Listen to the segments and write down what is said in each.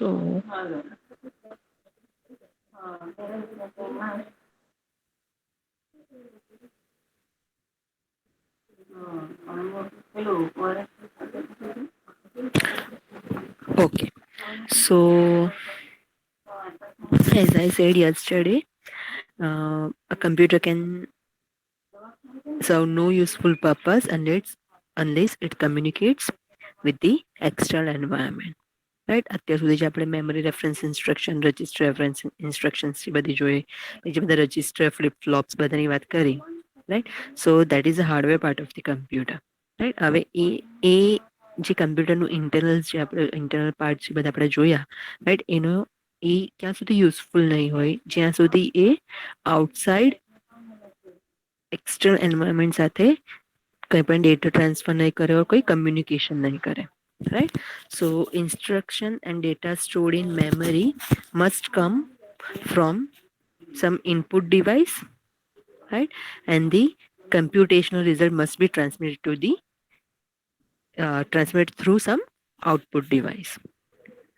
So okay, so as I said yesterday, a computer can serve no useful purpose unless it communicates with the external environment. Right અત્યાર સુધી જે આપણે memory reference instruction register reference instructions બધી જોઈએ બીજા બધા register flip flops બધાની વાત કરી right so that is a hardware part of the computer right હવે એ જે કમ્પ્યુટરનું ઇન્ટરનલ જે આપણે ઇન્ટરનલ પાર્ટ છે બધા આપણે જોયા રાઈટ એનો એ ક્યાં સુધી યુઝફુલ નહીં હોય જ્યાં સુધી એ આઉટસાઇડ એક્સટર્નલ એન્વાયરમેન્ટ સાથે કંઈ પણ ડેટા ટ્રાન્સફર નહીં કરે ઓર કોઈ કમ્યુનિકેશન નહીં કરે right so instruction and data stored in memory must come from some input device right and the computational result must be transmitted to the transmitted through some output device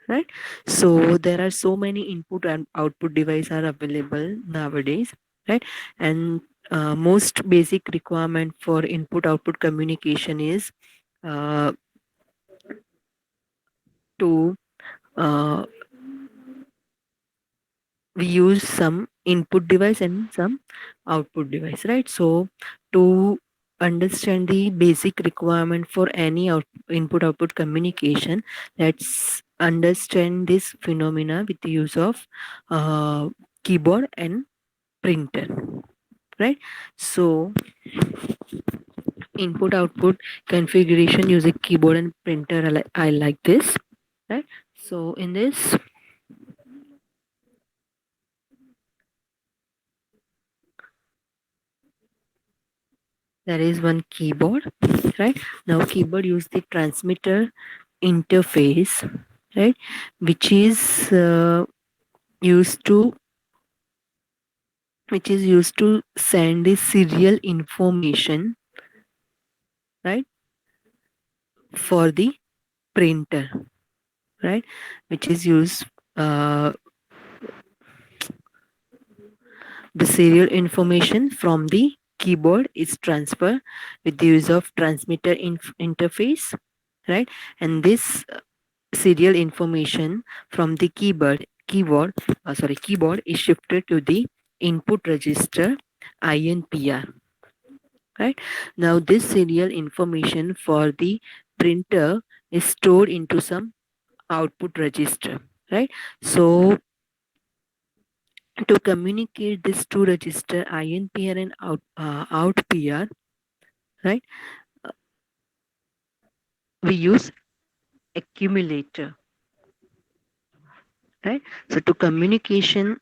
right so there are so many input and output device are available nowadays right and most basic requirement for input output communication is uh, to uh, we use some input device and some output device right so to understand the basic requirement for any input output communication let's understand this phenomena with the use of keyboard and printer right so input output configuration using keyboard and printer I like this right so in this there is one keyboard right now keyboard use the transmitter interface right which is used to send the serial information right for the printer right which is used the serial information from the keyboard is transferred with the use of transmitter interface right and this serial information from the keyboard is shifted to the input register INPR right now this serial information for the printer is stored into some output register right so to communicate this two register INPR and outPR right we use accumulator right so to communicate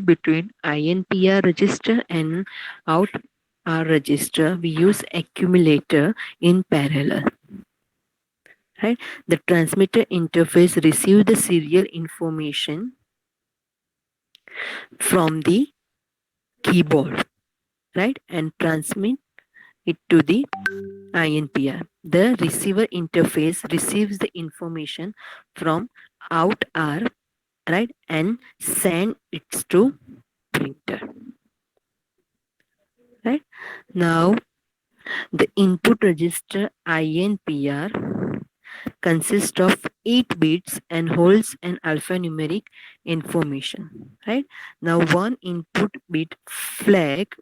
between INPR register and out R register we use accumulator in parallel right the transmitter interface receives the serial information from the keyboard right and transmit it to the INPR. The receiver interface receives the information from out R right and send it to printer right now the input register INPR consists of 8 bits and holds an alphanumeric information right now one input bit flag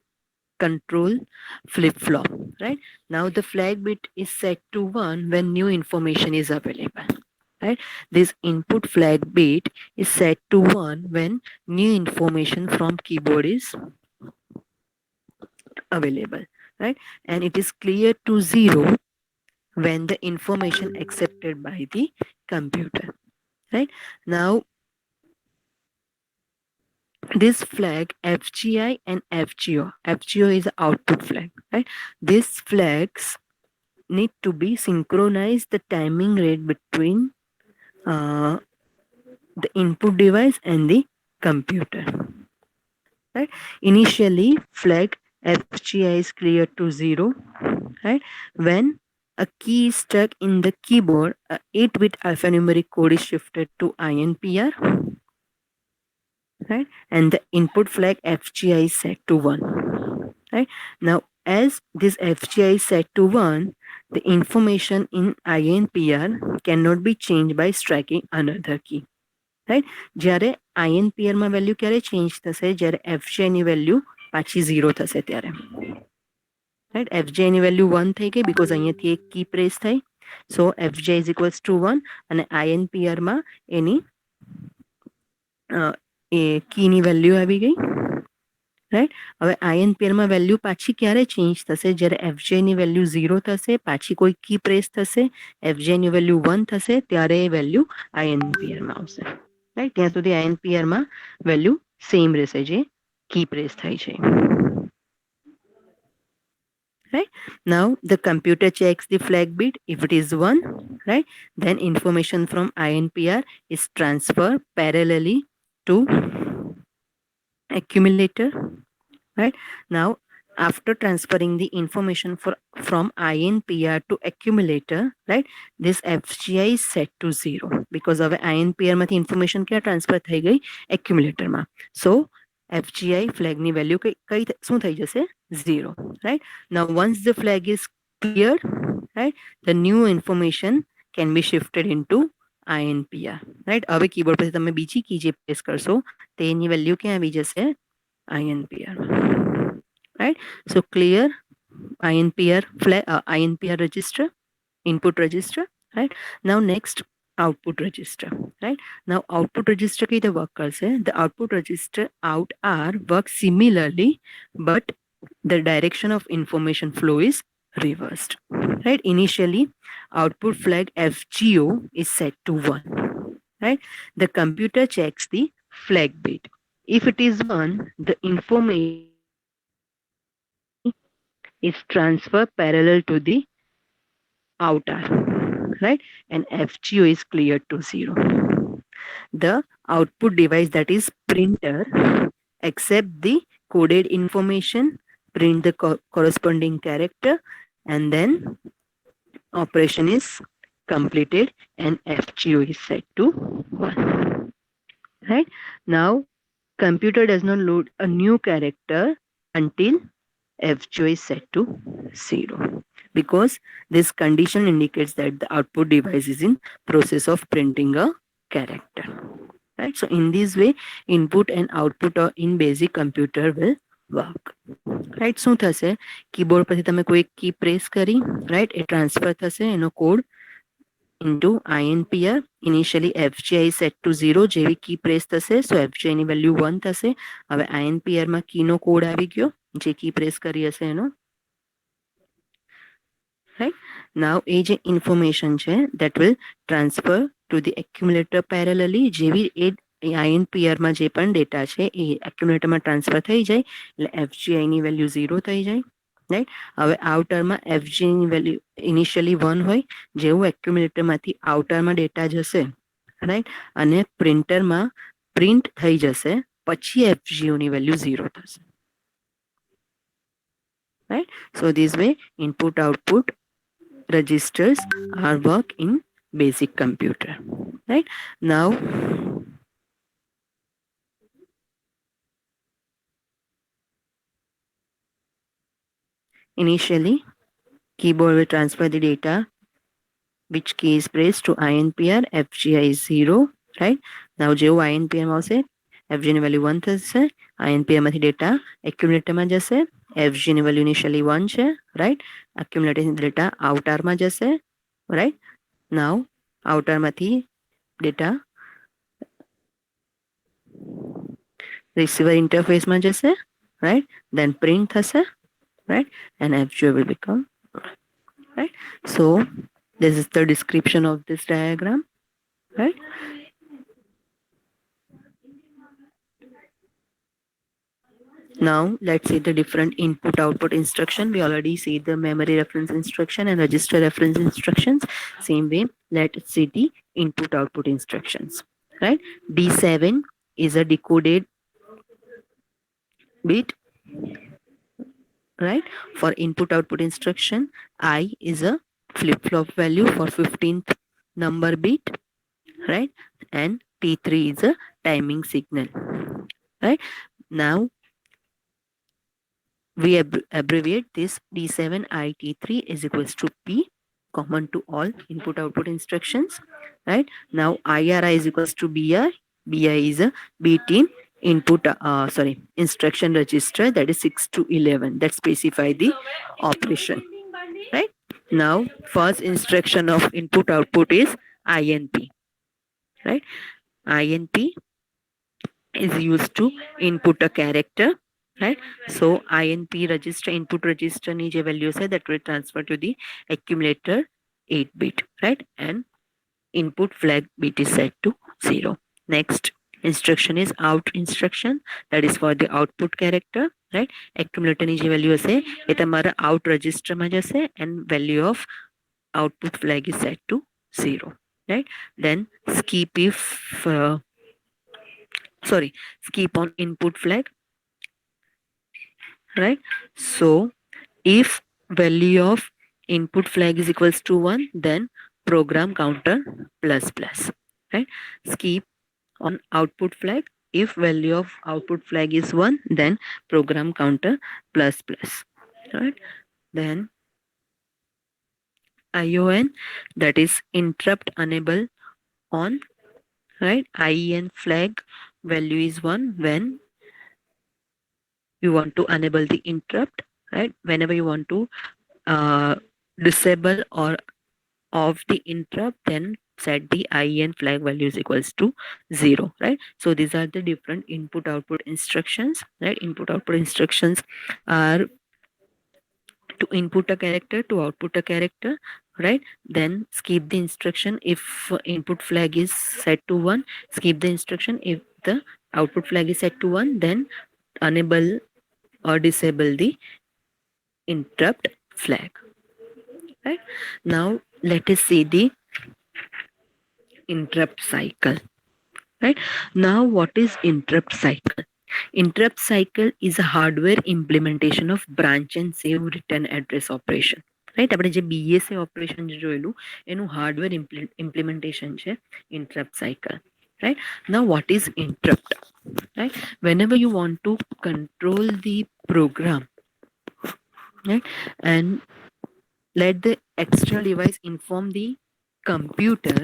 control flip flop right now the flag bit is set to 1 when new information is available right this input flag bit is set to 1 when new information from keyboard is available right and it is clear to 0 when the information accepted by the computer right now this flag FGI and FGO is the output flag right these flags need to be synchronized the timing rate between the input device and the computer right initially flag FGI is clear to 0 right when a key is stuck in the keyboard, a 8-bit alphanumeric code is shifted to INPR, right? And the input flag FGI is set to 1, right? Now, as this FGI is set to 1, the information in INPR cannot be changed by striking another key, right? જ્યારે INPR માં value ક્યારે change થશે જ્યારે FGI ની value પાછી 0 થશે ત્યારે, right? FGI ની વેલ્યુ 1 થઈ ગઈ બીકોઝ અહીંયાથી એક કી પ્રેસ થઈ, સો FGI ઇઝ ઇક્વલ્સ ટુ 1 અને INPR માં એની એ કીની વેલ્યુ આવી ગઈ, રાઈટ? હવે INPR માં વેલ્યુ પાછી ક્યારે ચેન્જ થશે જ્યારે FGI ની વેલ્યુ 0 થશે, પાછી કોઈ કી પ્રેસ થશે, FGI ની વેલ્યુ 1 થશે ત્યારે એ વેલ્યુ INPR માં આવશે, રાઈટ? ત્યાં સુધી INPR માં વેલ્યુ સેમ રહેશે જે કી પ્રેસ થઈ છે. Right? Now the computer checks the flag bit. If it is 1, right, then information from INPR is transferred parallelly to accumulator. Right? Now, after transferring the information from INPR to accumulator, right, this FGI is set to 0 because of INPR માંથી information ક્યાં transfer થઈ ગઈ accumulator માં. So FGI flag ની value કઈ શું થઈ જશે 0, right? Now once the flag is cleared, right, the new information can be shifted into INPR, right? હવે કીબોર્ડ પર તમે બીજી કી જે પ્રેસ કરશો તેની વેલ્યુ ક્યાં આવી જશે INPR, right? So clear INPR flag, INPR register, input register, right? Now next output register, right? Now output register की the work करसे, the output register out R works similarly, but the direction of information flow is reversed, right? Initially output flag FGO is set to 1, right? The computer checks the flag bit. If it is 1, the information is transferred parallel to the outer, right? And FGO is cleared to 0. The output device, that is printer, accept the coded information, print the corresponding character, and then operation is completed and FGO is set to 1, right? Now computer does not load a new character until FGO is set to 0 because this condition indicates that the output device is in process of printing a character, right? So in this way input and output in basic computer will work, right? શું થશે keyboard પરથી તમે કોઈ key press કરી, right, એ transfer થશે એનો code into INPR. Initially FGI is set to 0 જેવી key press થશે, so FGI ની વેલ્યુ 1 થશે. હવે INPR માં કીનો કોડ આવી ગયો જે કી પ્રેસ કરી હશે એનો, right? Now એ જે information છે that will transfer to the accumulator parallelly. જેવી એ INPR માં જે પણ ડેટા છે એ accumulator માં ટ્રાન્સફર થઈ જાય એટલે FGI ની વેલ્યુ 0 થઈ જાય, રાઈટ? હવે આઉટરમાં FGI ની વેલ્યુ ઇનિશિયલી 1 હોય, જેવું એક્યુમ્યુલેટરમાંથી આઉટરમાં ડેટા જશે, રાઈટ, અને પ્રિન્ટરમાં પ્રિન્ટ થઈ જશે પછી FGO ની વેલ્યુ 0 થશે, right? So this way input output registers are work in basic computer, right? Now initially keyboard will transfer the data, which key is pressed to INPR, FGI is 0, right? Now જેવું INPR માં આવશે FG ની value 1 થશે, INPR માંથી data એક્યુમ્યુલેટરમાં જશે, FG ની value initially 1 છે, right? Accumulator data આઉટરમાં જશે, રાઈટ? નાઉ આઉટરમાંથી ડેટા રિસીવર ઇન્ટરફેસમાં જશે, રાઈટ? દેન પ્રિન્ટ થશે, right? And FGO will become, right? So this is the description of this diagram, right? Now let's see the different input output instruction. We already see the memory reference instruction and register reference instructions. Same way, let's see the input output instructions, right? D7 is a decoded bit, right? For input output instruction, I is a flip-flop value for 15th number bit, right? And T3 is a timing signal, right? Now we abbreviate this. D7IT3 is equals to P, common to all input output instructions, right? Now IRI is equals to BI. BI is a bit in input, instruction register, that is 6 to 11, that specify the operation, right? Now first instruction of input output is INP, right? INP is used to input a character, right? So INP register, input register ની જે value છે that will transfer to the accumulator 8 bit, right? And input flag bit is set to 0. Next instruction is out instruction, that is for the output character, right? Accumulator ની જે value હશે એ તમારા out register માં જશે and value of output flag is set to 0, right? Then skip on input flag, right? So if value of input flag is equals to 1, then program counter plus plus, right? Skip on output flag. If value of output flag is 1, then program counter plus plus, right? Then ION, that is interrupt enable on, right? IEN flag value is 1 when you want to enable the interrupt, right? Whenever you want to disable or off the interrupt, then set the IEN flag value is equals to 0, right? So these are the different input output instructions, right? Input output instructions are to input a character, to output a character, right? Then skip the instruction if input flag is set to 1, skip the instruction if the output flag is set to 1, then enable or disable the interrupt flag, right? Now let us see the interrupt cycle, right? Now what is interrupt cycle? Interrupt cycle is a hardware implementation of branch and save return address operation, right? આપણે જે BSA operation જોયેલું એનું hardware implementation છે interrupt cycle, right? Now what is interrupt, right? Whenever you want to control the program, right, and let the external device inform the computer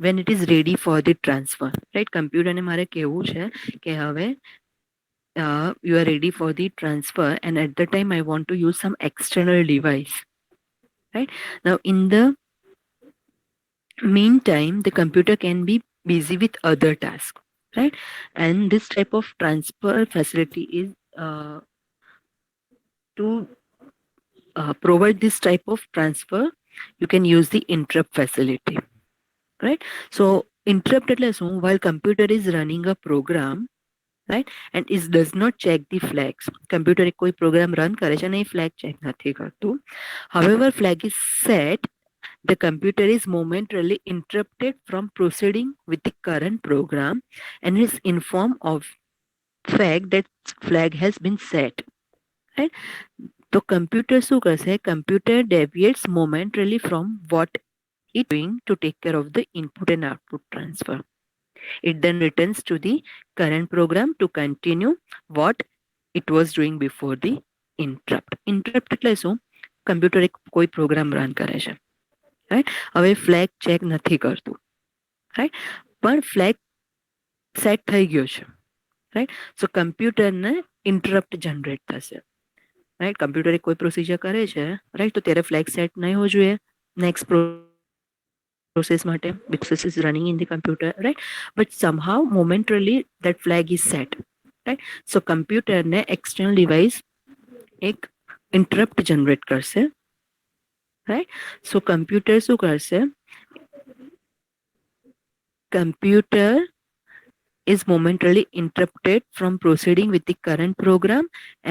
when it is ready for the transfer, right? Computer ને મારે કહેવું છે કે હવે you are ready for the transfer, and at the time I want to use some external device, right? Now in the meantime the computer can be busy with other tasks, right? And this type of transfer facility is to provide this type of transfer, you can use the interrupt facility, right? So interrupt એટલે શું? While computer is running a program, right, and it does not check the flags. Computer કોઈ program run કરે છે અને એ flag check નથી કરતું. However, flag is set, the computer is momentarily interrupted from proceeding with the current program and is informed of fact that flag has been set, right? તો computer શું કરશે? Computer deviates momentarily from what it doing to take care of the input and output transfer. It then returns to the current program to continue what it was doing before the interrupt. Interrupt એટલે શું? Computer એક કોઈ program run કરે છે, right? હવે flag check નથી કરતું, right? પણ ફ્લેગ સેટ થઈ ગયો છે, રાઈટ? સો કમ્પ્યુટરને ઇન્ટરપ્ટ જનરેટ થશે, રાઈટ? કમ્પ્યુટર કોઈ પ્રોસિજર કરે છે, રાઈટ? તો ત્યારે ફ્લેગ સેટ નહીં હોવું જોઈએ નેક્સ્ટ process માટે, because is running in the computer, right? But somehow momentarily that flag is set, right? So computer ને external device એક interrupt generate કરશે, right? So computer શું કરશે? Computer is momentarily interrupted from proceeding with the current program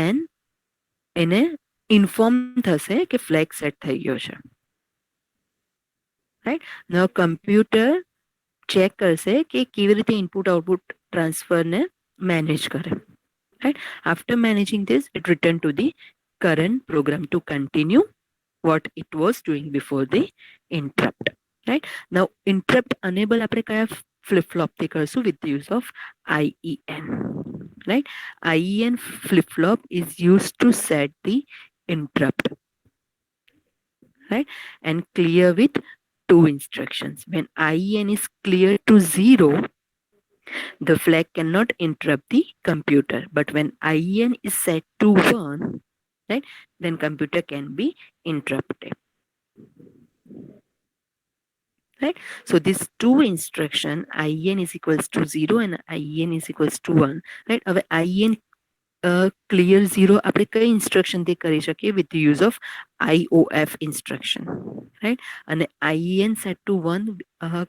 and એને inform થશે કે flag set થઈ ગયો છે, right? Now computer check કરશે કે કેવી રીતે input output transfer ને manage કરે, right? After managing this, it return to the current program to continue what it was doing before the interrupt. Right? Now, interrupt enable આપણે કયા flip-flop થી કરશું with the use of IEN. Right? IEN flip-flop is used to set the interrupt. Right? And clear with 2 instructions. When IEN is clear to 0, the flag cannot interrupt the computer. But when IEN is set to 1, right, then computer can be interrupted. Right? So these 2 instruction, IEN is equals to 0 and IEN is equals to 1. Right? હવે IEN clear 0 આપણે કઈ instruction તે કરી શકીએ with the use of IOF instruction. Right? અને IEN set to 1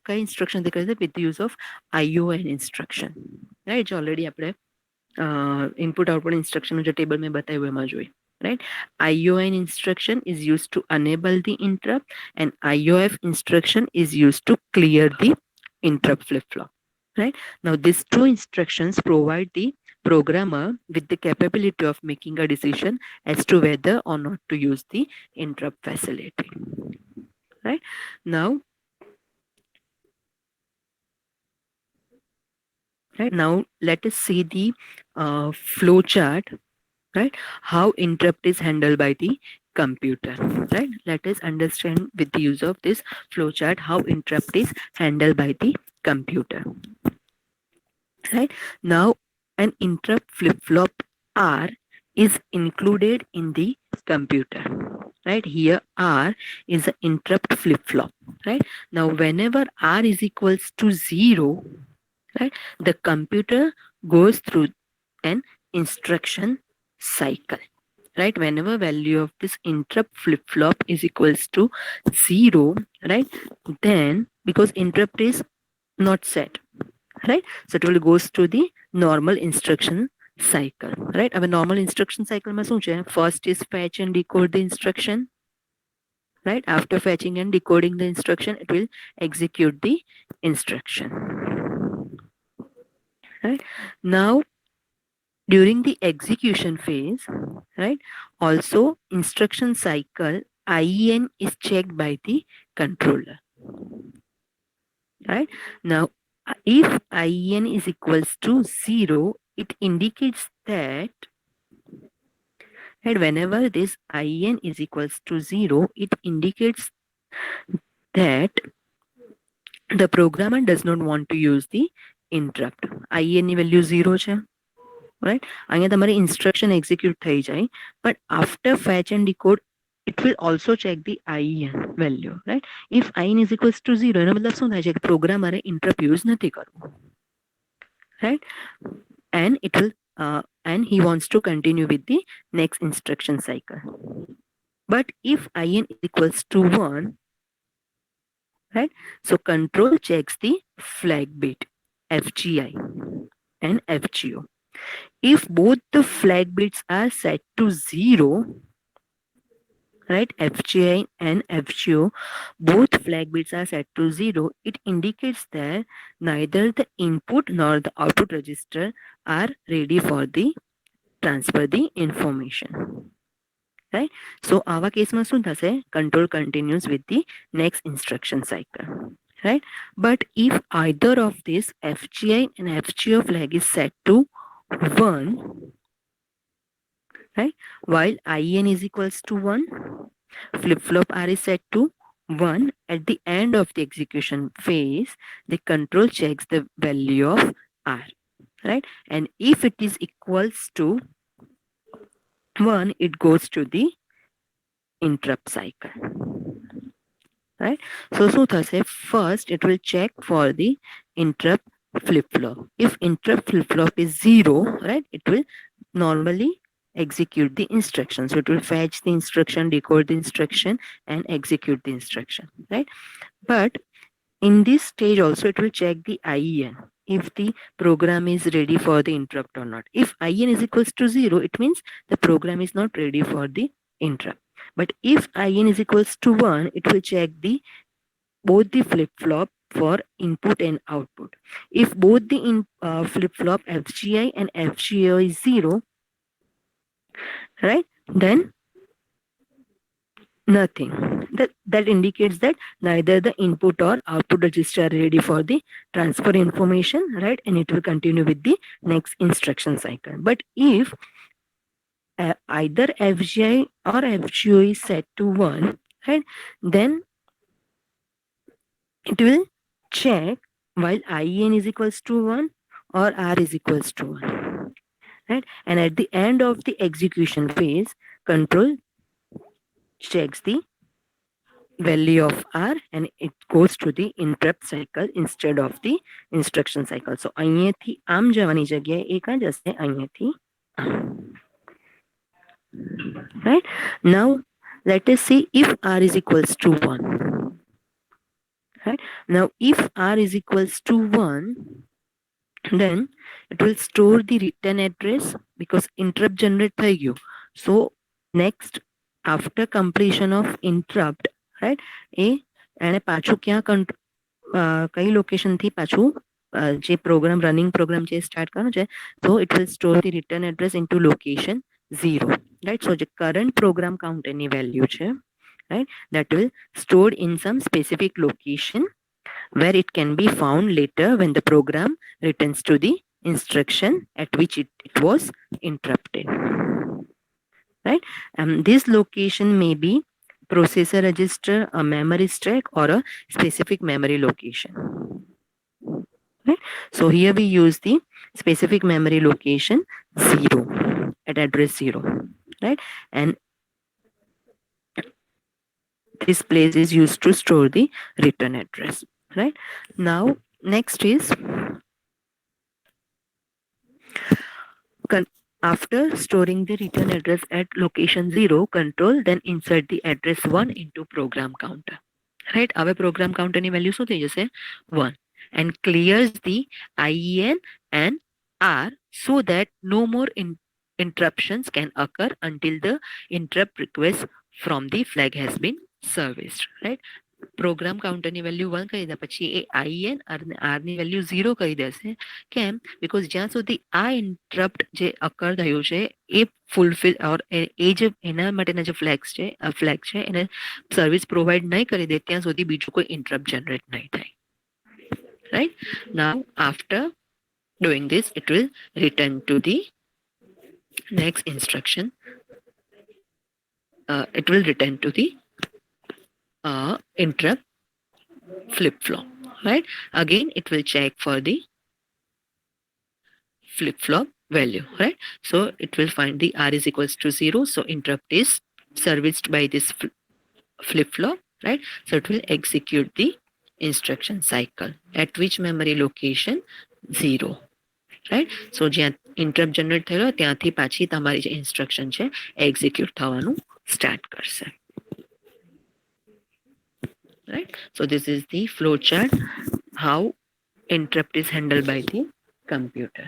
કઈ instruction તે કરી with the use of ION instruction. Right? जो already આપણે input output instruction जो table में बताયું એમાં જોઈ. Right? ION instruction is used to enable the interrupt and IOF instruction is used to clear the interrupt flip-flop. Right? Now these 2 instructions provide the programmer with the capability of making a decision as to whether or not to use the interrupt facility. Right? Now let us see the flow chart. Right? How interrupt is handled by the computer. Right? Let us understand with the use of this flowchart how interrupt is handled by the computer. Right? Now, an interrupt flip-flop R is included in the computer. Right? Here R is an interrupt flip-flop. Right? Now, whenever R is equals to 0, right, the computer goes through an instruction cycle. Right? Whenever value of this interrupt flip-flop is equals to 0, right, then because interrupt is not set, right, so it will goes to the normal instruction cycle. Right? Our normal instruction cycle માં શું છે? First is fetch and decode the instruction. Right? After fetching and decoding the instruction, it will execute the instruction. Right? Now, during the execution phase, right, also instruction cycle IEN is checked by the controller. Right? Now, if IEN is equals to 0, it indicates that, right, whenever this IEN is equals to 0, it indicates that the programmer does not want to use the interrupt. IEN ની value 0 છે. Right? અહીંયા તમારી instruction execute થઈ જાય, but after fetch and decode, it will also check the IEN value. Right? If IEN is equals to 0, એનો મતલબ શું થાય છે કે પ્રોગ્રામરે interrupt use નથી કરવું. Right? And it will and he wants to continue with the next instruction cycle. But if IEN is equals to 1, right, so control checks the flag bit FGI and FGO. If both the flag bits are set to 0, right, FGI and FGO, both flag bits are set to 0, it indicates that neither the input nor the output register are ready for the transfer the information. Right? So આવા કેસમાં શું થશે? Control continues with the next instruction cycle. Right? But if either of these FGI and FGO flag is set to 1, right, while IEN is equals to 1, flip-flop R is set to 1, at the end of the execution phase, the control checks the value of R. Right? And if it is equals to 1, it goes to the interrupt cycle. Right? So શું થશે? First, it will check for the interrupt flip-flop. If interrupt flip-flop is 0, right, it will normally execute the instruction. So it will fetch the instruction, decode the instruction, and execute the instruction. Right? But in this stage also, it will check the IEN if the program is ready for the interrupt or not. If IEN is equals to 0, it means the program is not ready for the interrupt. But if IEN is equals to 1, it will check the both the flip-flop for input and output. If both the flip-flop FGI and FGO is 0, right, then Nothing. That indicates that neither the input or output register are ready for the transfer information, right? And it will continue with the next instruction cycle. But if either FGI or FGO is set to 1, right, then it will check while IEN is equals to 1 or R is equals to 1, right? And at the end of the execution phase, control checks the value of R and it goes to the interrupt cycle instead of the instruction cycle. So અહીંયાથી આમ જવાની જગ્યાએ એ કાં જશે અહીંયાથી આમ. Right? Now let us see if R is equals to 1. Right? Now if R is equals to 1, then it will store the return address because interrupt generate થઈ ગયું. So next after completion of interrupt, right, એને પાછું ક્યાં કઈ લોકેશનથી પાછું જે programme running programme જે start કરવાનો છે, so it will store the return address into location 0, right? So જે current program counterની value છે, right, that will stored in some specific location where it can be found later when the program returns to the instruction at which it was interrupted, right? This location may be processor register, a memory stack, or a specific memory location, right? So here we use the specific memory location 0 at address 0, right? And this place is used to store the return address, right? Now next is after storing the return address at location 0, control then insert the address 1 into program counter, right? Our program counter ની value શું થઈ જશે 1 and clears the IEN and R so that no more interruptions can occur until the interrupt request from the flag has been serviced, right? Program કાઉન્ટરની value 1 કરી દે પછી એ IN અને આરની value 0 કરી દેશે. કેમ? બીકોઝ જ્યાં સુધી આ ઇન્ટરપ્ટ જે અકર થયું છે એ ફૂલફિલ ઓર એ જે એના માટેના જે ફ્લેગ છે એને સર્વિસ પ્રોવાઈડ નહીં કરી દે ત્યાં સુધી બીજું કોઈ ઇન્ટરપ્ટ જનરેટ નહીં થાય, right? Now after doing this, it will return to the next instruction. It will return to the interrupt flip-flop, right? Again, it will check for the flip-flop value, right? So it will find the R is equals to 0. So interrupt is serviced by this flip-flop, right? So it will execute the instruction cycle at which memory location 0, right? So જ્યાં interrupt generate થયેલો ત્યાંથી પાછી તમારી જે instruction છે execute થવાનું start કરશે, right? So this is the flow chart how interrupt is handled by the computer.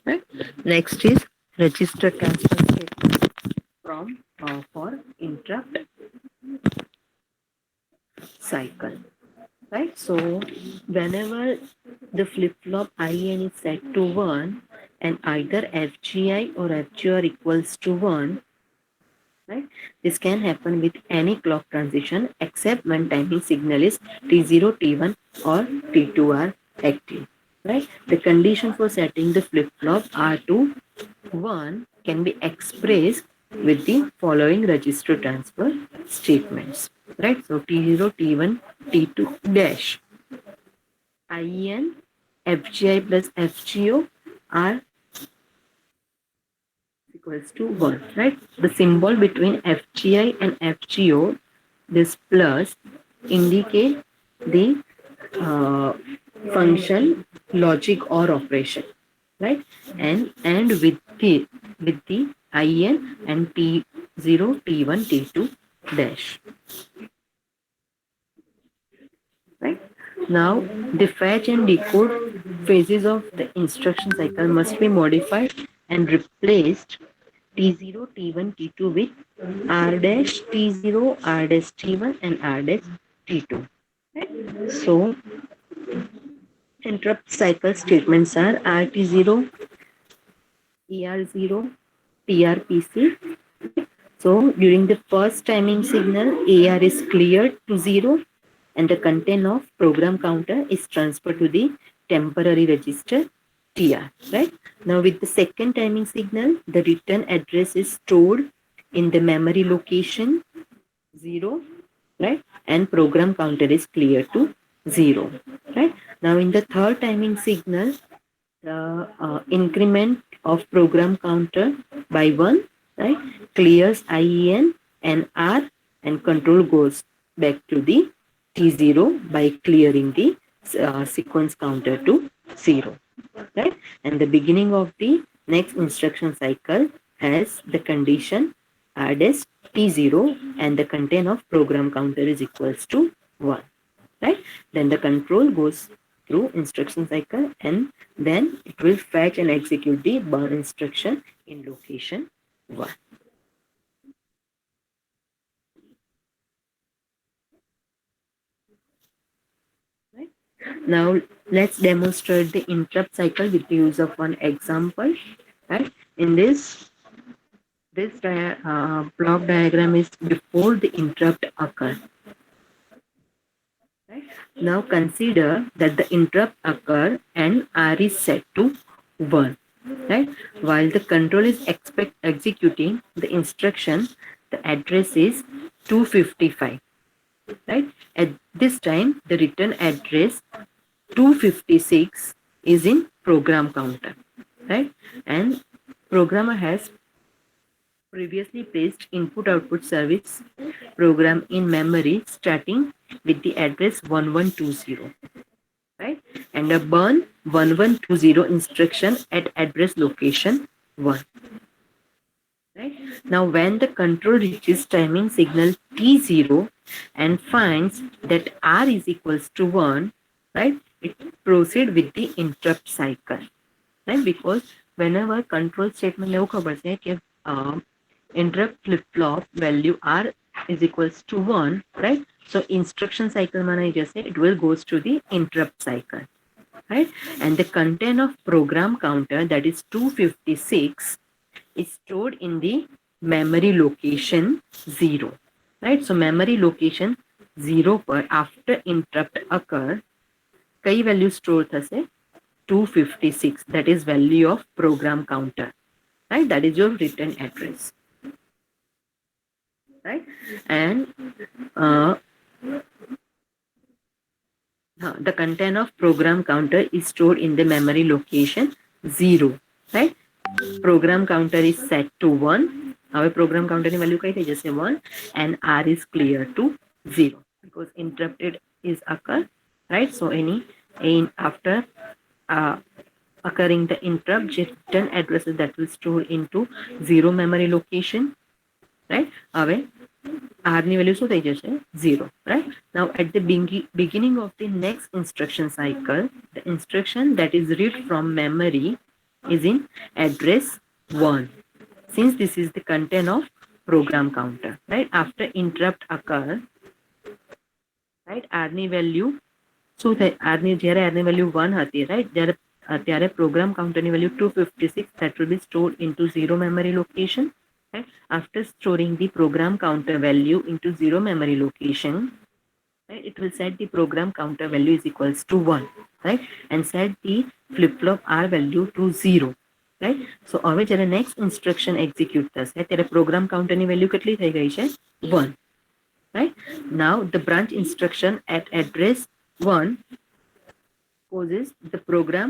Right? Next is register transfer statement from for interrupt cycle, right? So whenever the flip-flop IN is set to 1 and either FGI or FGR equals to 1, right? This can happen with any clock transition except when timing signal is T0, T1 or T2 are active, right? The condition for setting the flip-flop R to 1 can be expressed with the following register transfer statements, right? So T0, T1, T2 dash IN FGI plus FGO are equals to 1, right? The symbol between FGI and FGO, this plus, indicate the function, logic or operation, right? And with the IN and T0, T1, T2 dash, right? Now the fetch and decode phases of the instruction cycle must be modified and replaced T0, T1, T2 with R dash T0, R dash T1 and R dash T2, right? So interrupt cycle statements are RT0, ER0, TRPC. So during the first timing signal, AR is cleared to 0 and the content of program counter is transferred to the temporary register TR, right? Now with the second timing signal, the return address is stored in the memory location 0, right? And program counter is cleared to 0, right? Now in the third timing signal, the increment of program counter by 1, right, clears IEN and R, and control goes back to the T0 by clearing the sequence counter to 0, right? And the beginning of the next instruction cycle has the condition add as T0 and the content of program counter is equals to 1, right? Then the control goes through instruction cycle and then it will fetch and execute the burn instruction in location 1. Right? Now let's demonstrate the interrupt cycle with the use of one example. Right? In this block diagram is before the interrupt occurs. Right? Now consider that the interrupt occur and R is set to 1. Right? While the control is executing the instruction, the address is 255. Right? At this time, the return address 256 is in program counter. Right? And programmer has previously placed input-output service program in memory starting with the address 1120, right? And a burn 1120 instruction at address location 1. Right? Now when the control reaches timing signal T0 and finds that R is equals to 1, right, it proceed with the interrupt cycle. Right? Because whenever control statement એવું ખબર છે કે interrupt flip-flop value R is equals to 1, right? So instruction cycle માં નહીં જશે, it will goes to the interrupt cycle, right? And the content of program counter, that is 256, is stored in the memory location 0, right? So memory location 0 per after interrupt occur, કઈ value store થશે? 256, that is value of program counter, right? That is your return address, right? And the content of program counter is stored in the memory location 0, right? Program counter is set to 1. Our program counter ની value કઈ થઈ જશે? 1, and R is clear to 0 because interrupted is occur, right? So after occurring the interrupt, return addresses that will store into 0 memory location, right? હવે R ની value શું થઈ જશે? 0, right? Now at the beginning of the next instruction cycle, the instruction that is read from memory is in address 1, since this is the content of program counter, right? After interrupt occur, right, R ની value શું થાય? જ્યારે R ની value 1 હતી, right? ત્યારે program counter ની value 256, that will be stored into 0 memory location, right? After storing the program counter value into 0 memory location, right, it will set the program counter value is equals to 1, right? And set the flip-flop R value to 0, right? So હવે જ્યારે next instruction execute થશે ત્યારે program counter ની value કેટલી થઈ ગઈ છે? 1, right? Now the branch instruction at address 1 causes the program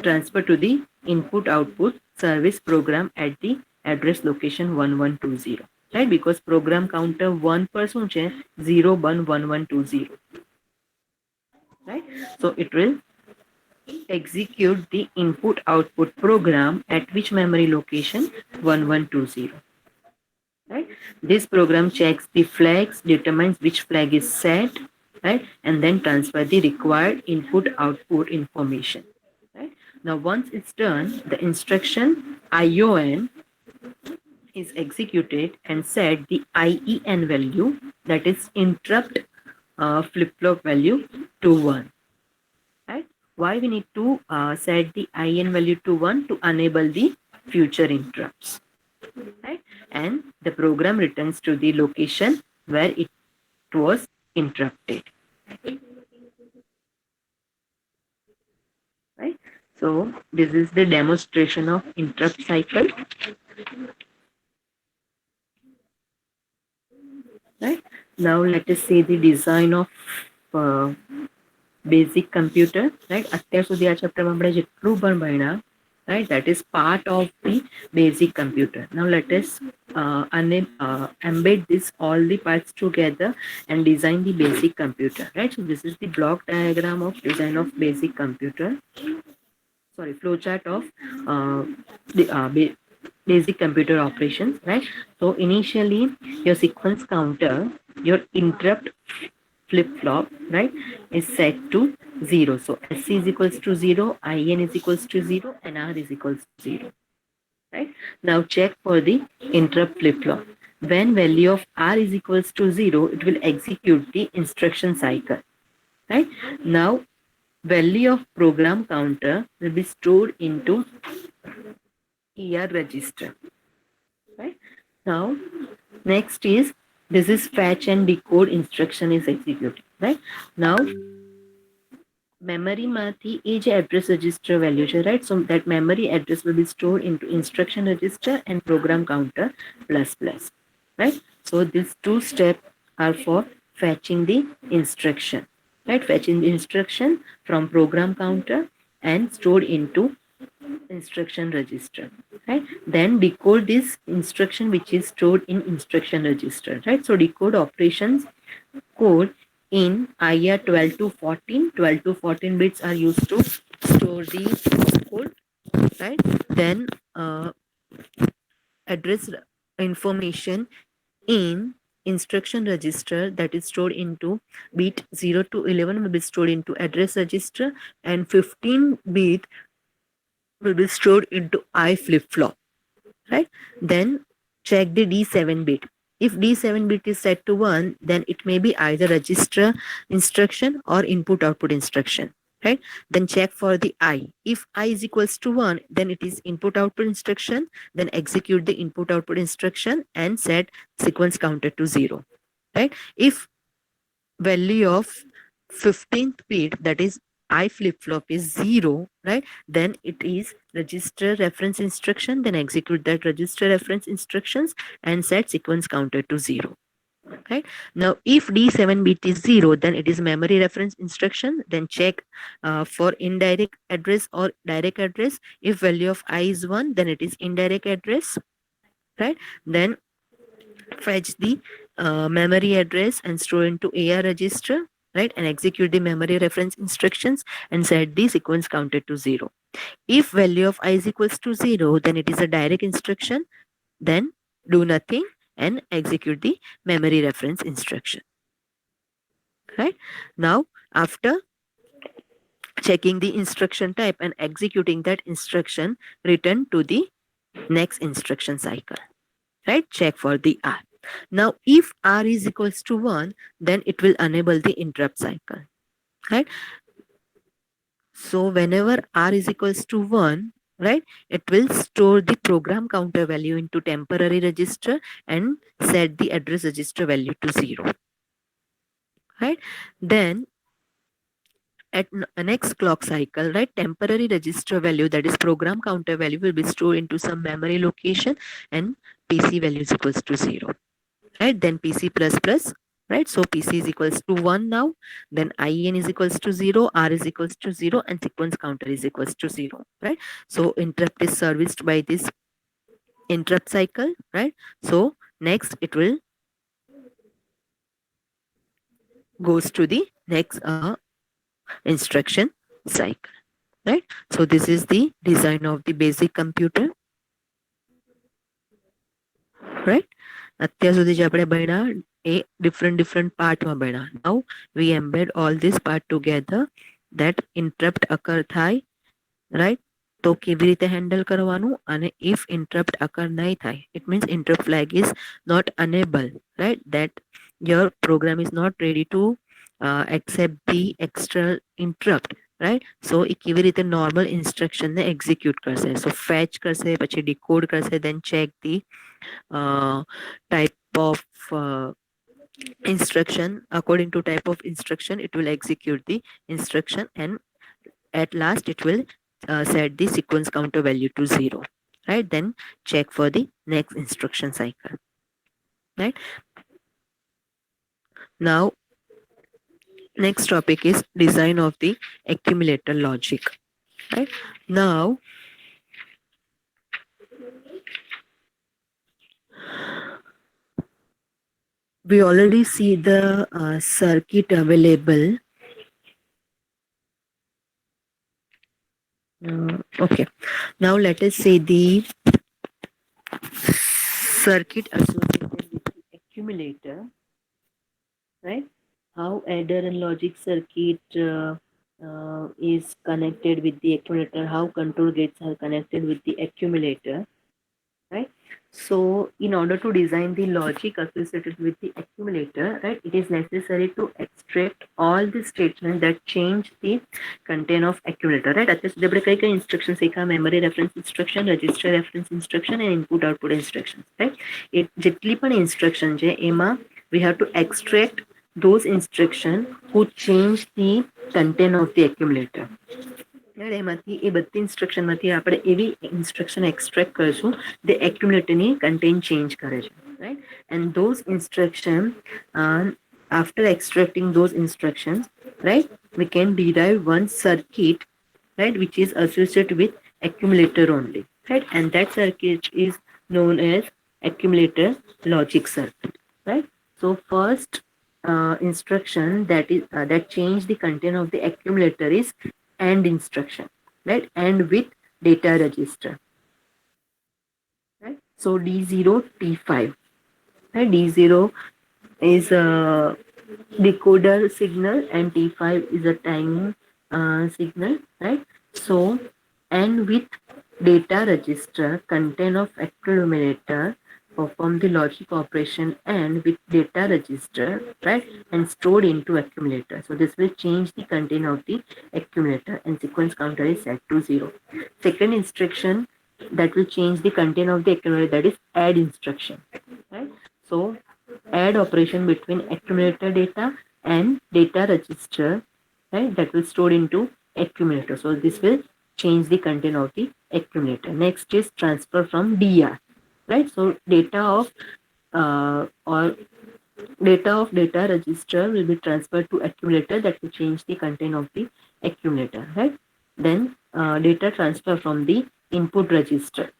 transfer to the input-output service program at the address location 1120, right? Because program counter 1 પર શું છે? 0 1 1120, right? So it will execute the input-output program at which memory location? 1120, right? This program checks the flags, determines which flag is set, right? And then transfer the required input-output information, right? Now once it's done, the instruction ION is executed and set the IEN value, that is interrupt flip-flop value to 1. Right? Why we need to set the IN value to 1 to enable the future interrupts. Right? And the program returns to the location where it was interrupted. Right? So this is the demonstration of interrupt cycle. Right? Now let us see the design of basic computer. Right? અત્યાર સુધી આ ચેપ્ટરમાં આપણે જેટલું પણ ભણ્યા, right, that is part of the basic computer. Now let us embed this all the parts together and design the basic computer. Right? So this is the block diagram of design of basic computer. Sorry, flowchart of the basic computer operations. Right? So initially your sequence counter, your interrupt flip-flop, right, is set to 0. So SC is equals to 0, IN is equals to 0, and R is equals to 0. Right? Now check for the interrupt flip-flop. When value of R is equals to 0, it will execute the instruction cycle. Right? Now value of program counter will be stored into ER register. Right? Now next is this is fetch and decode instruction is executed. Right? Now memory માંથી એ જે address register value છે, right? So that memory address will be stored into instruction register and program counter plus plus. Right? So these two steps are for fetching the instruction. Right? Fetching the instruction from program counter and stored into instruction register. Right? Then decode this instruction which is stored in instruction register. Right? So decode operations code in IR 12 to 14. 12 to 14 bits are used to store the code. Right? Then address information in instruction register that is stored into bit 0 to 11 will be stored into address register, and 15 bit will be stored into I flip-flop. Right? Then check the D7 bit. If D7 bit is set to 1, then it may be either register instruction or input output instruction. Right? Then check for the I. If I is equals to 1, then it is input output instruction. Then execute the input output instruction and set sequence counter to 0. Right? If value of 15th bit, that is I flip-flop, is 0, right, then it is register reference instruction, then execute that register reference instructions and set sequence counter to 0. Right? Now if D7 bit is 0, then it is memory reference instruction. Then check for indirect address or direct address. If value of I is 1, then it is indirect address. Right? Then fetch the memory address and store into AR register. Right? And execute the memory reference instructions and set the sequence counter to 0. If value of I is equals to 0, then it is a direct instruction. Then do nothing and execute the memory reference instruction. Right? Now after checking the instruction type and executing that instruction, return to the next instruction cycle. Right? Check for the R. Now if R is equals to 1, then it will enable the interrupt cycle. Right? So whenever R is equals to 1, right, it will store the program counter value into temporary register and set the address register value to 0. Right? Then at next clock cycle, right, temporary register value, that is program counter value, will be stored into some memory location and PC value is equals to 0. Right? Then PC plus plus. Right? So PC is equals to 1 now. Then IN is equals to 0, R is equals to 0, and sequence counter is equals to 0. Right? So interrupt is serviced by this interrupt cycle. Right? So next it will goes to the next instruction cycle. Right? So this is the design of the basic computer. Right? અત્યાર સુધી જે આપણે ભણ્યા એ different પાર્ટમાં ભણ્યા. Now we embed all this part together that interrupt occur થાય, right? તો કેવી રીતે હેન્ડલ કરવાનું, અને if interrupt occur નહીં થાય, it means interrupt flag is not enabled, right? That your program is not ready to accept the external interrupt, right? So એ કેવી રીતે normal instruction ને execute કરશે. So fetch કરશે, પછી decode કરશે, then check the type of instruction. According to type of instruction, it will execute the instruction, and at last it will set the sequence counter value to 0, right? Then check for the next instruction cycle, right? Now next topic is design of the accumulator logic, right? Now we already see the circuit available. Okay, now let us say the circuit associated with the accumulator, right? How adder and logic circuit is connected with the accumulator, how control gates are connected with the accumulator, right? So in order to design the logic associated with the accumulator, right, it is necessary to extract all the statements that change the content of accumulator, right? અત્યાર સુધી આપણે કઈ કઈ instructions Shikha? memory reference instruction, register reference instruction and input output instructions, right? એ જેટલી પણ instruction છે એમાં we have to extract those instructions who change the content of the accumulator. એમાંથી એ બધી ઇન્સ્ટ્રક્શનમાંથી આપણે એવી ઇન્સ્ટ્રક્શન એક્સટ્રેક્ટ કરીશું જે એક્યુમ્યુલેટરની કન્ટેન્ટ ચેન્જ કરે છે, right? And those instructions, after extracting those instructions, right, we can derive one circuit, right, which is associated with accumulator only, right? And that circuit is known as accumulator logic circuit, right? So first instruction that change the content of the accumulator is AND instruction, right? AND with data register, right? So D0 T5, right? D0 is a decoder signal and T5 is a timing signal, right? So AND with data register content of accumulator perform the logic operation and with data register, right, and stored into accumulator. So this will change the content of the accumulator and sequence counter is set to 0. Second instruction that will change the content of the accumulator, that is add instruction, right? So add operation between accumulator data and data register, right, that will store into accumulator. So this will change the content of the accumulator. Next is transfer from DR, right? So data of data register will be transferred to accumulator, that will change the content of the accumulator, right? Then data transfer from the input register,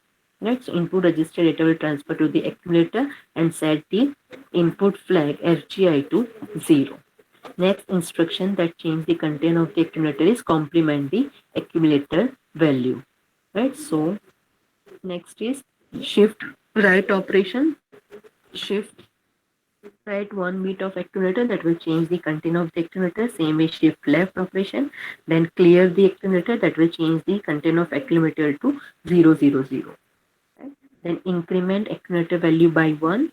right? So input register data will transfer to the accumulator and set the input flag FGI to 0. Next instruction that change the content of the accumulator is complement the accumulator value, right? So next is shift right operation. Shift right one bit of accumulator, that will change the content of the accumulator. Same way shift left operation, then clear the accumulator, that will change the content of accumulator to 0 0 0, right? Then increment accumulator value by 1,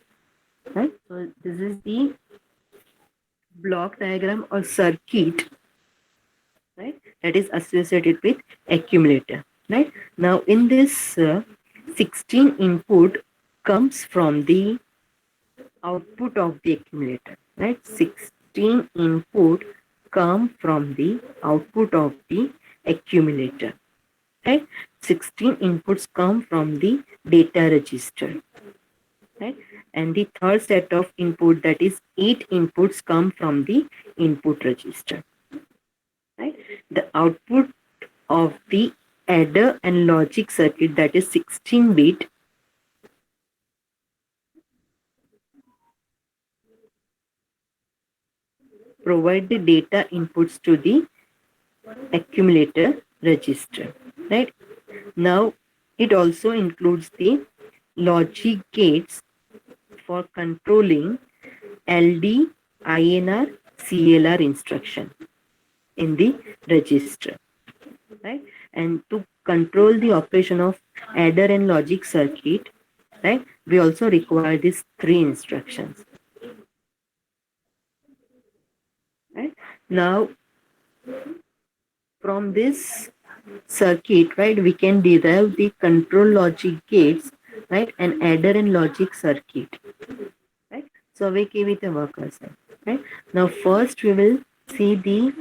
right? So this is the block diagram or circuit, right, that is associated with accumulator, right? Now in this 16 input comes from the output of the accumulator, right? 16 input come from the output of the accumulator, right? 16 inputs come from the data register, right? And the third set of input, that is 8 inputs, come from the input register, right? The output of the adder and logic circuit, that is 16 bit, provide the data inputs to the accumulator register, right? Now it also includes the logic gates for controlling LD, INR, CLR instruction in the register, right? And to control the operation of adder and logic circuit, right, we also require these 3 instructions, right? Now, from this circuit, right, we can derive the control logic gates, right, and adder and logic circuit, right. So we give it a worker side, right. Now, first we will see the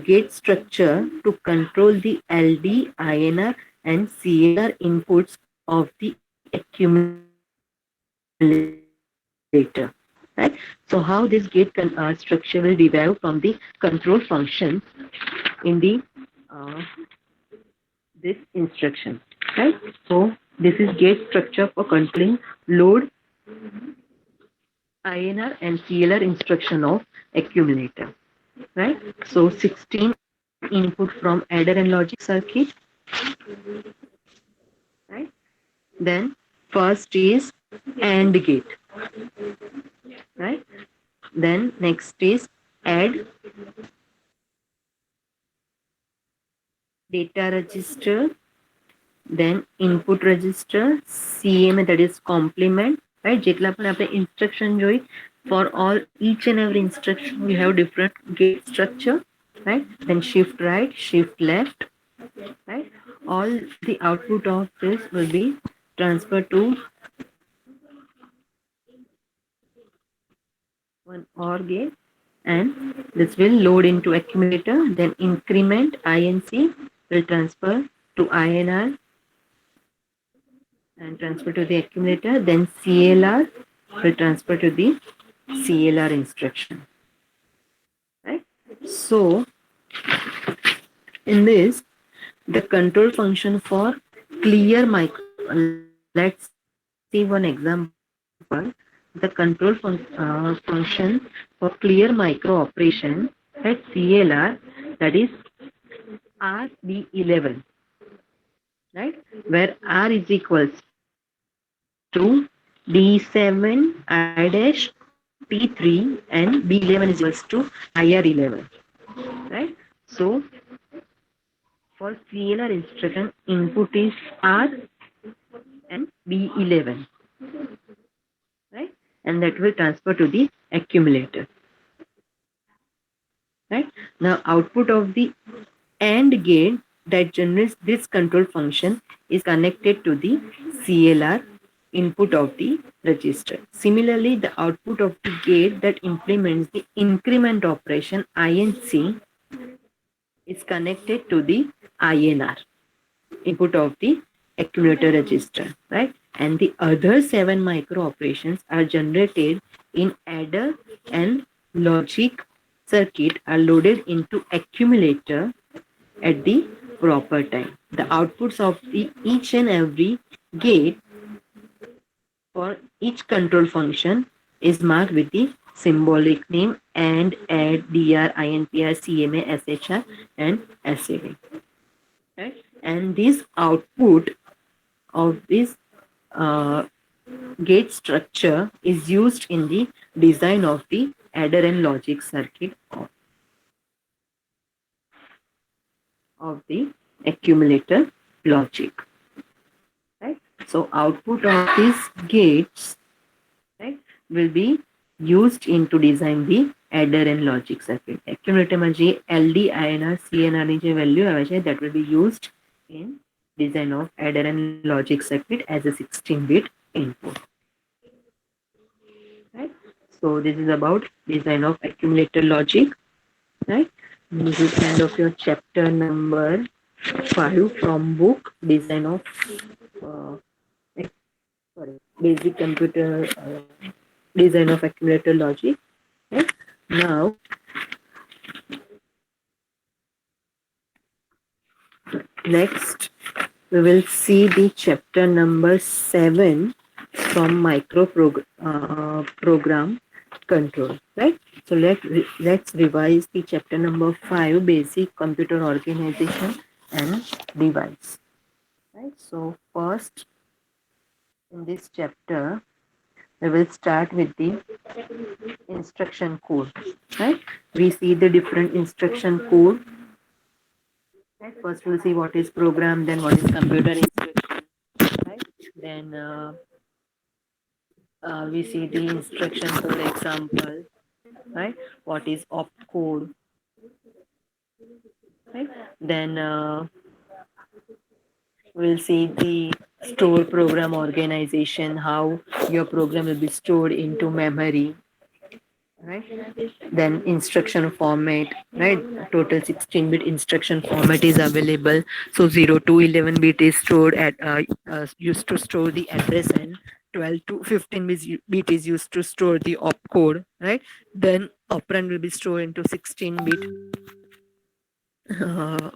gate structure to control the LD, INR, and CLR inputs of the accumulator. Right? So how this gate structure will derive from the control functions in the uh, this instruction. Right? So this is gate structure for controlling load, INR, and CLR instruction of accumulator. Right? So 16 input from adder and logic circuit. Right? Then first is AND gate. Right? Then next is add data register, then input register, CMA, that is complement, right? જેટલા પણ આપણે instruction જોઈ, for all each and every instruction we have different gate structure, right? Then shift right, shift left, right? All the output of this will be transferred to one OR gate, and this will load into accumulator. Then increment INC will transfer to INR and transfer to the accumulator. Then CLR will transfer to the CLR instruction. Right? So in this, the control function for clear micro. Let's see one example. The control function for clear micro operation at CLR, that is RB11, right? Where R is equals to D7 I dash P3 and B11 is equals to IR11, right? So for CLR instruction, input is R and B11, right? And that will transfer to the accumulator, right? Now output of the AND gate that generates this control function is connected to the CLR input of the register. Similarly, the output of the gate that implements the increment operation INC is connected to the INR input of the accumulator register, right? And the other 7 micro operations are generated in adder and logic circuit are loaded into accumulator at the proper time. The outputs of the each and every gate for each control function is marked with the symbolic name AND, ADD, DR, INPR, CMA, SHR, and SAD. Right? And this output of this uh, gate structure is used in the design of the adder and logic circuit of the accumulator logic. Right? So output of these gates, right, will be used into design the adder and logic circuit. Accumulator માં જે LD, INR, CNR ની જે value આવે છે, that will be used in design of adder and logic circuit as a 16-bit input. Right? So this is about design of accumulator logic. Right? This is end of your chapter number 5 from book design of uh, basic computer design of accumulator logic. Right? Now, next we will see the chapter number 7 from program control. Right? So let's revise the chapter number 5, basic computer organization and device. Right? So first in this chapter we will start with the instruction code. Right? We see the different instruction code. Right? First we'll see what is program, then what is computer instruction. Right? Then we see the instruction code example. right? What is opcode, right? Then we'll see the store program organization, how your program will be stored into memory, right? Then instruction format, right? Total 16-bit instruction format is available. So 0 to 11-bit is stored at used to store the address, and 12 to 15-bit is used to store the opcode, right? Then operand will be stored into 16-bit, uh,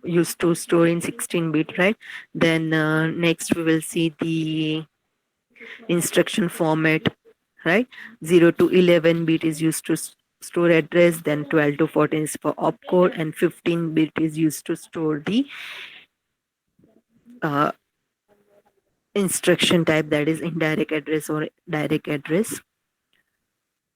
used to store in 16-bit, right? Then next we will see the instruction format, right? 0 to 11 bit is used to store address, then 12 to 14 is for opcode, and 15 bit is used to store the uh, instruction type, that is indirect address or direct address,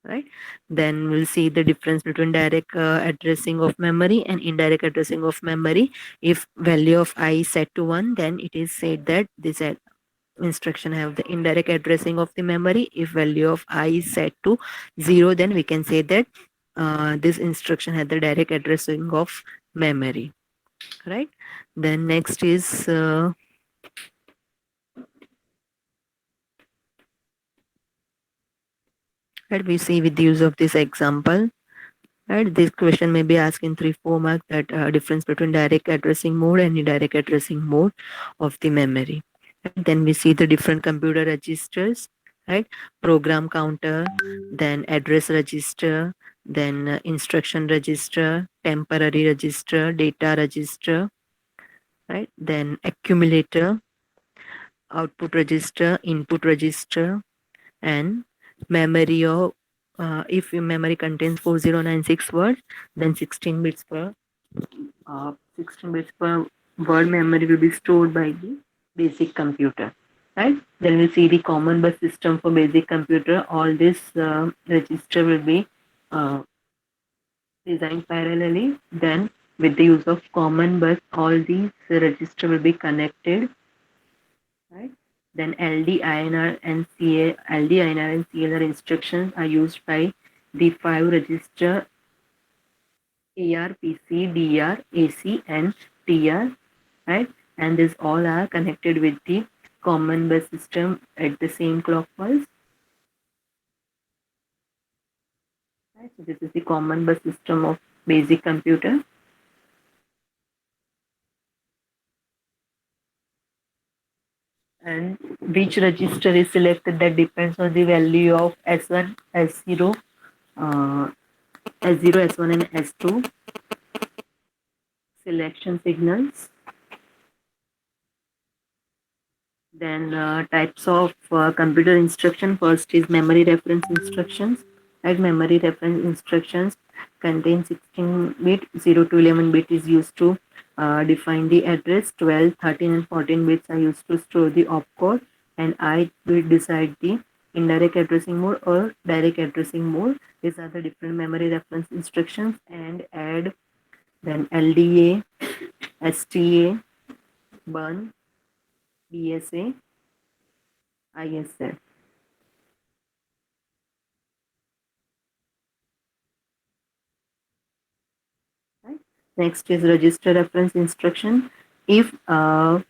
right? Then we'll see the difference between direct addressing of memory and indirect addressing of memory. If value of I is set to 1, then it is said that this instruction have the indirect addressing of the memory. If value of I is set to 0, then we can say that this instruction had the direct addressing of memory, right? Then next is let me see with the use of this example. Right, this question may be asked in 3-4 marks, that difference between direct addressing mode and indirect addressing mode of the memory. And then we see the different computer registers, right? Program counter, then address register, then instruction register, temporary register, data register, right? Then accumulator, output register, input register, and memory of if your memory contains 4096 words, then 16 bits per word memory will be stored by the basic computer, right? Then we'll see the common bus system for basic computer. All this register will be uh, designed parallelly. Then with the use of common bus, all these register will be connected, right? Then LD, INR, and CA, LD, INR, and CLR instructions are used by the 5 register AR, PC, DR, AC, and TR, right? And these all are connected with the common bus system at the same clock pulse. Right? So this is the common bus system of basic computer. And which register is selected, that depends on the value of S1, S0, S0, S1, and S2 selection signals. Then types of computer instruction. First is memory reference instructions. Right, memory reference instructions contain 16-bit. 0 to 11-bit is used to define the address. 12, 13, and 14 bits are used to store the opcode, and I will decide the indirect addressing mode or direct addressing mode. These are the different memory reference instructions. And add, then LDA, STA, burn, BSA, ISA. Right? Next is register reference instruction. If in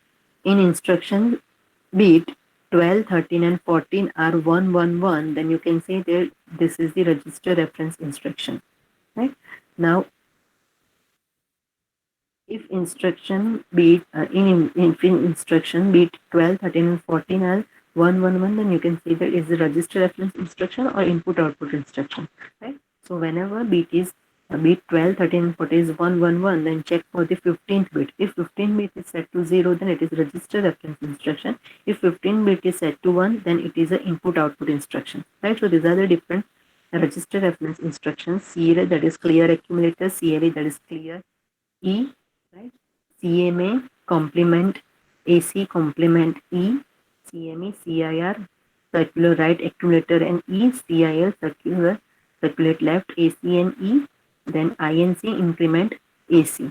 instruction bit 12, 13, and 14 are 111, then you can say that this is the register reference instruction. Right? Now, if instruction bit in instruction bit 12, 13, and 14 are 111, then you can say that is the register reference instruction or input output instruction, right? So whenever bit 12, 13, and 14 is 111, then check for the 15th bit. If 15 bit is set to 0, then it is register reference instruction. If 15 bit is set to 1, then it is an input output instruction, right? So these are the different register reference instructions. CLA, that is clear accumulator, CLE, that is clear E, right? CMA complement AC complement E, CME CIR circular right accumulator and E, CIL circulate left, AC and E, then INC increment AC.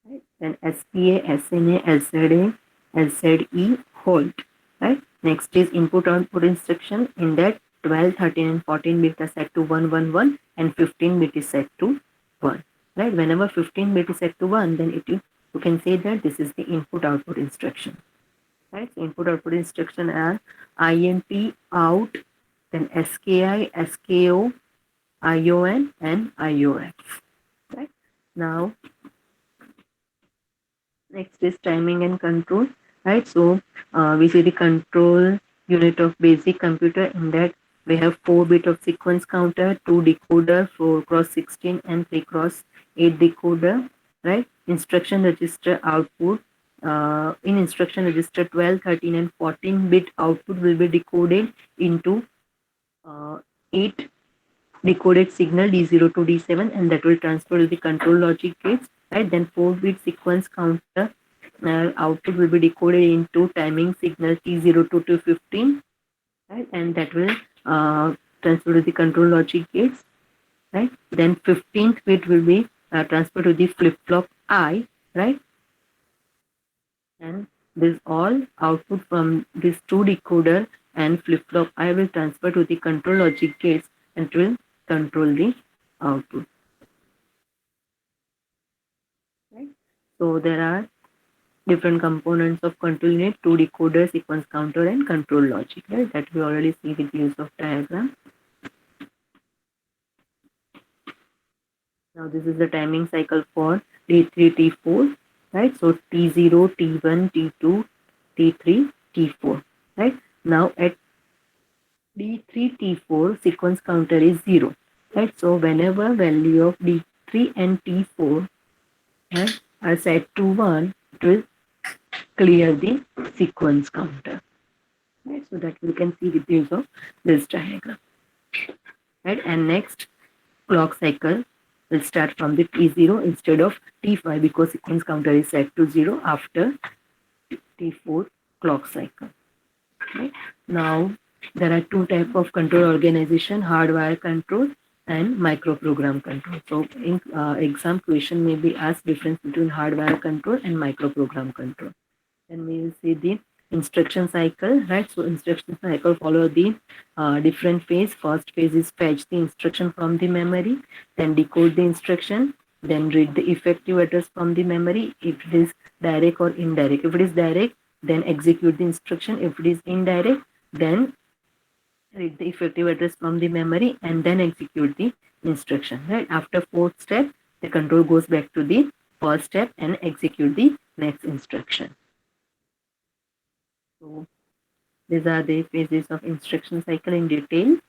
Right? Then SPA, SNA, LZA, LZE hold. Right? Next is input output instruction. In that 12, 13 and 14 bit are set to 111 and 15 bit is set to 1. Right? Whenever 15 bit is set to 1, then you can say that this is the input output instruction. Right? So input output instruction are INT out, then SKI, SKO, ION and IOF. Right? Now next is timing and control. Right? So we see the control unit of basic computer. In that we have 4 bit of sequence counter, 2 decoder, 4 cross 16 and 3 cross 8 decoder. Right? Instruction register output. In instruction register 12, 13 and 14 bit output will be decoded into 8 decoded signal D0 to D7, and that will transfer to the control logic gates. Right? Then 4 bit sequence counter output will be decoded into timing signal T0 to T15, right? And that will transfer to the control logic gates. Right? Then 15th bit will be transferred to the flip flop I, right? And this all output from this 2 decoder and flip flop I will transfer to the control logic gates and will control the output. Right? So there are different components of control unit: 2 decoder, sequence counter and control logic. Right? That we already see with the use of diagram. Now this is the timing cycle for T3, T4, right? So T0, T1, T2, T3, T4, right? Now at D3, T4, sequence counter is 0, right? So whenever value of D3 and T4, right, are set to 1, it will clear the sequence counter, right? So that we can see with the use of this diagram, right? And next clock cycle will start from the T0 instead of T5 because sequence counter is set to 0 after T4 clock cycle. Okay. Now there are 2 types of control organization: hardwire control and microprogram control. So in exam question may be asked difference between hardwire control and microprogram control. Then we will see the instruction cycle, right? So instruction cycle follow the different phase. First phase is fetch the instruction from the memory, then decode the instruction, then read the effective address from the memory if it is direct or indirect. If it is direct, then execute the instruction. If it is indirect, then read the effective address from the memory and then execute the instruction. Right? After 4th step, the control goes back to the first step and execute the next instruction. So these are the phases of instruction cycle in detail.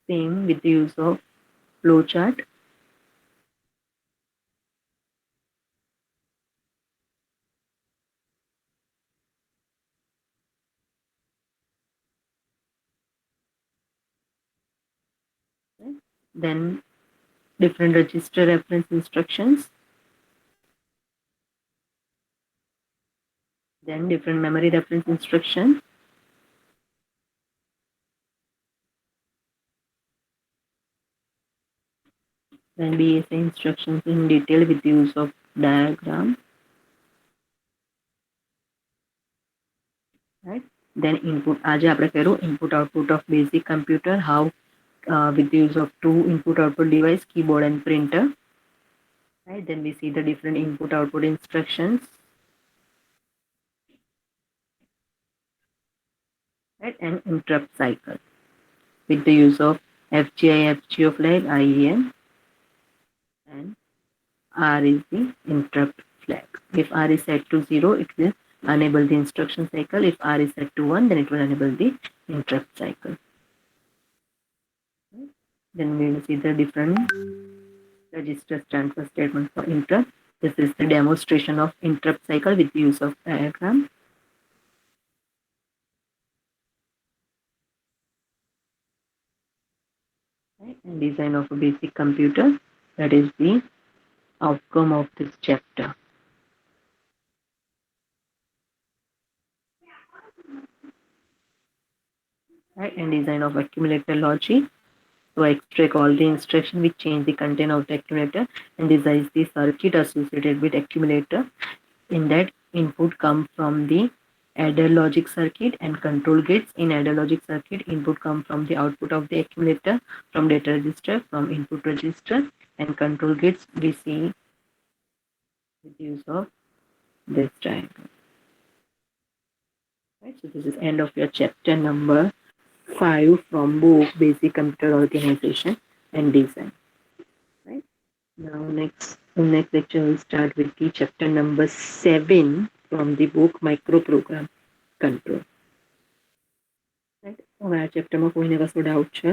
Same with the use of flowchart. Then different register reference instructions. Then different memory reference instructions. Then BSA instructions in detail with the use of diagram. Right? Then input. आज આપણે करो input output of basic computer. How with the use of 2 input output device, keyboard and printer. Right? Then we see the different input output instructions. Right? And interrupt cycle with the use of FGI, FGO flag, IEN, and R is the interrupt flag. If R is set to 0, it will enable the instruction cycle. If R is set to 1, then it will enable the interrupt cycle. Then we will see the different register transfer statement for interrupt. This is the demonstration of interrupt cycle with the use of diagram. And design of a basic computer. That is the outcome of this chapter. Right? And design of accumulator logic. So extract all the instructions which change the content of the accumulator and design the circuit associated with accumulator. In that, input comes from the adder logic circuit and control gates. In adder logic circuit, input come from the output of the accumulator, from data register, from input register, and control gates we see with use of this diagram. Right, so this is end of your chapter number 5 from book Basic Computer Organization and Design. Right. Now next lecture will start with the chapter number 7 from the book Microprogram Control. Right. હવે આ ચેપ્ટરમાં કોઈને કશું doubt છે?